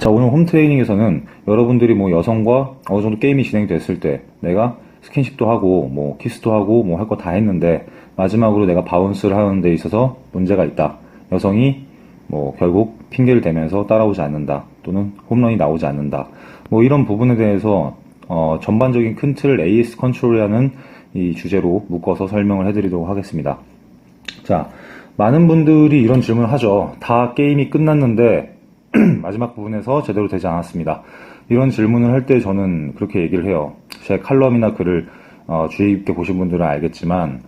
자, 오늘 홈 트레이닝에서는 여러분들이 뭐 여성과 어느 정도 게임이 진행됐을 때 내가 스킨십도 하고 뭐 키스도 하고 뭐 할 거 다 했는데 마지막으로 내가 바운스를 하는 데 있어서 문제가 있다. 여성이 뭐 결국 핑계를 대면서 따라오지 않는다. 또는 홈런이 나오지 않는다. 뭐 이런 부분에 대해서 전반적인 큰 틀 AS 컨트롤이라는 이 주제로 묶어서 설명을 해드리도록 하겠습니다. 자, 많은 분들이 이런 질문을 하죠. 다 게임이 끝났는데 마지막 부분에서 제대로 되지 않았습니다. 이런 질문을 할 때 저는 그렇게 얘기를 해요. 제 칼럼이나 글을 주의 깊게 보신 분들은 알겠지만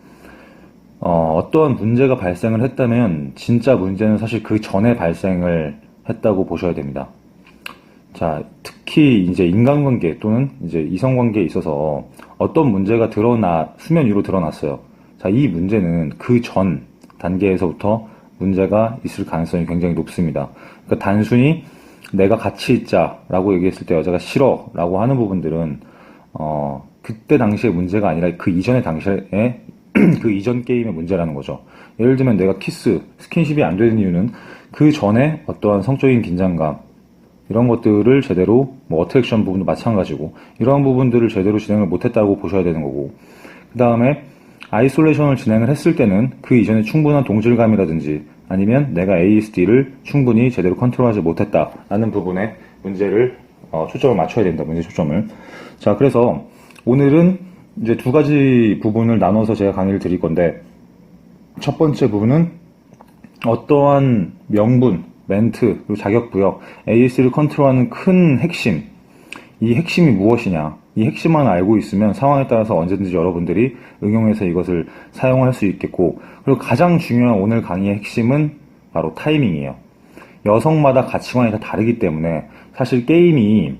어떠한 문제가 발생을 했다면 진짜 문제는 사실 그 전에 발생을 했다고 보셔야 됩니다. 자, 특히 이제 인간관계 또는 이제 이성관계에 있어서 어떤 문제가 수면 위로 드러났어요. 자, 이 문제는 그 전 단계에서부터 문제가 있을 가능성이 굉장히 높습니다. 그러니까 단순히 내가 같이 있자라고 얘기했을 때 여자가 싫어라고 하는 부분들은 그때 당시의 문제가 아니라 그 이전의 당시에 그 이전 게임의 문제라는 거죠. 예를 들면 내가 스킨십이 안 되는 이유는 그 전에 어떠한 성적인 긴장감 이런 것들을 제대로 어트랙션 부분도 마찬가지고 이러한 부분들을 제대로 진행을 못했다고 보셔야 되는 거고, 그 다음에 아이솔레이션을 진행을 했을 때는 그 이전에 충분한 동질감이라든지 아니면 내가 ASD를 충분히 제대로 컨트롤하지 못했다라는 부분에 문제를 초점을 맞춰야 된다. 문제 초점을. 자, 그래서 오늘은 이제 두 가지 부분을 나눠서 제가 강의를 드릴 건데, 첫 번째 부분은 어떠한 명분, 멘트, 그리고 자격부여, AS를 컨트롤하는 큰 핵심, 이 핵심이 무엇이냐, 이 핵심만 알고 있으면 상황에 따라서 언제든지 여러분들이 응용해서 이것을 사용할 수 있겠고, 그리고 가장 중요한 오늘 강의의 핵심은 바로 타이밍이에요. 여성마다 가치관이 다 다르기 때문에 사실 게임이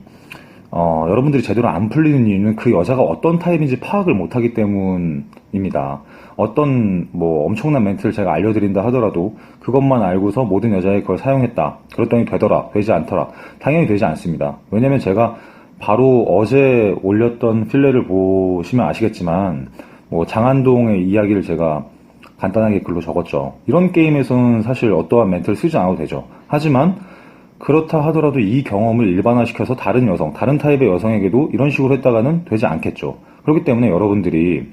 여러분들이 제대로 안 풀리는 이유는 그 여자가 어떤 타입인지 파악을 못하기 때문입니다. 어떤 엄청난 멘트를 제가 알려드린다 하더라도 그것만 알고서 모든 여자에 그걸 사용했다. 그랬더니 되더라, 되지 않더라. 당연히 되지 않습니다. 왜냐면 제가 바로 어제 올렸던 필레를 보시면 아시겠지만 장안동의 이야기를 제가 간단하게 글로 적었죠. 이런 게임에서는 사실 어떠한 멘트를 쓰지 않아도 되죠. 하지만 그렇다 하더라도 이 경험을 일반화시켜서 다른 여성, 다른 타입의 여성에게도 이런 식으로 했다가는 되지 않겠죠. 그렇기 때문에 여러분들이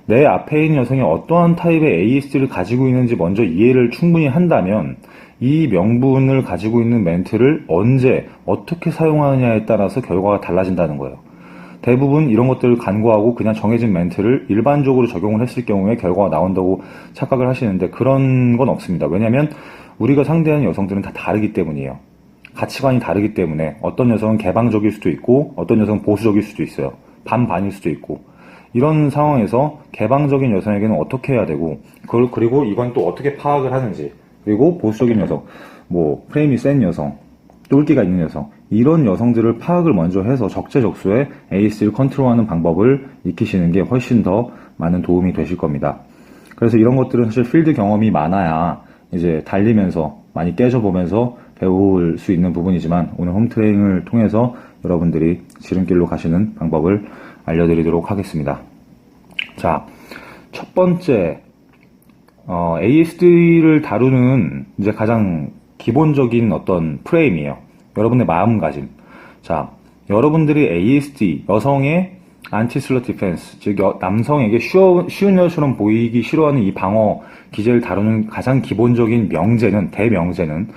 내 앞에 있는 여성이 어떠한 타입의 AS를 가지고 있는지 먼저 이해를 충분히 한다면 이 명분을 가지고 있는 멘트를 언제 어떻게 사용하느냐에 따라서 결과가 달라진다는 거예요. 대부분 이런 것들을 간과하고 그냥 정해진 멘트를 일반적으로 적용을 했을 경우에 결과가 나온다고 착각을 하시는데 그런 건 없습니다. 왜냐하면 우리가 상대하는 여성들은 다 다르기 때문이에요. 가치관이 다르기 때문에 어떤 여성은 개방적일 수도 있고 어떤 여성은 보수적일 수도 있어요. 반반일 수도 있고, 이런 상황에서 개방적인 여성에게는 어떻게 해야 되고, 그리고 이건 또 어떻게 파악을 하는지, 그리고 보수적인 여성, 프레임이 센 여성, 똘끼가 있는 여성, 이런 여성들을 파악을 먼저 해서 적재적소에 AS를 컨트롤하는 방법을 익히시는 게 훨씬 더 많은 도움이 되실 겁니다. 그래서 이런 것들은 사실 필드 경험이 많아야 이제 달리면서 많이 깨져보면서 배울 수 있는 부분이지만, 오늘 홈트레이닝을 통해서 여러분들이 지름길로 가시는 방법을 알려드리도록 하겠습니다. 자, 첫 번째, ASD를 다루는 이제 가장 기본적인 어떤 프레임이에요. 여러분의 마음가짐. 자, 여러분들이 ASD, 여성의 안티슬러 디펜스, 즉 남성에게 쉬운 여자처럼 보이기 싫어하는 이 방어 기제를 다루는 가장 기본적인 대명제는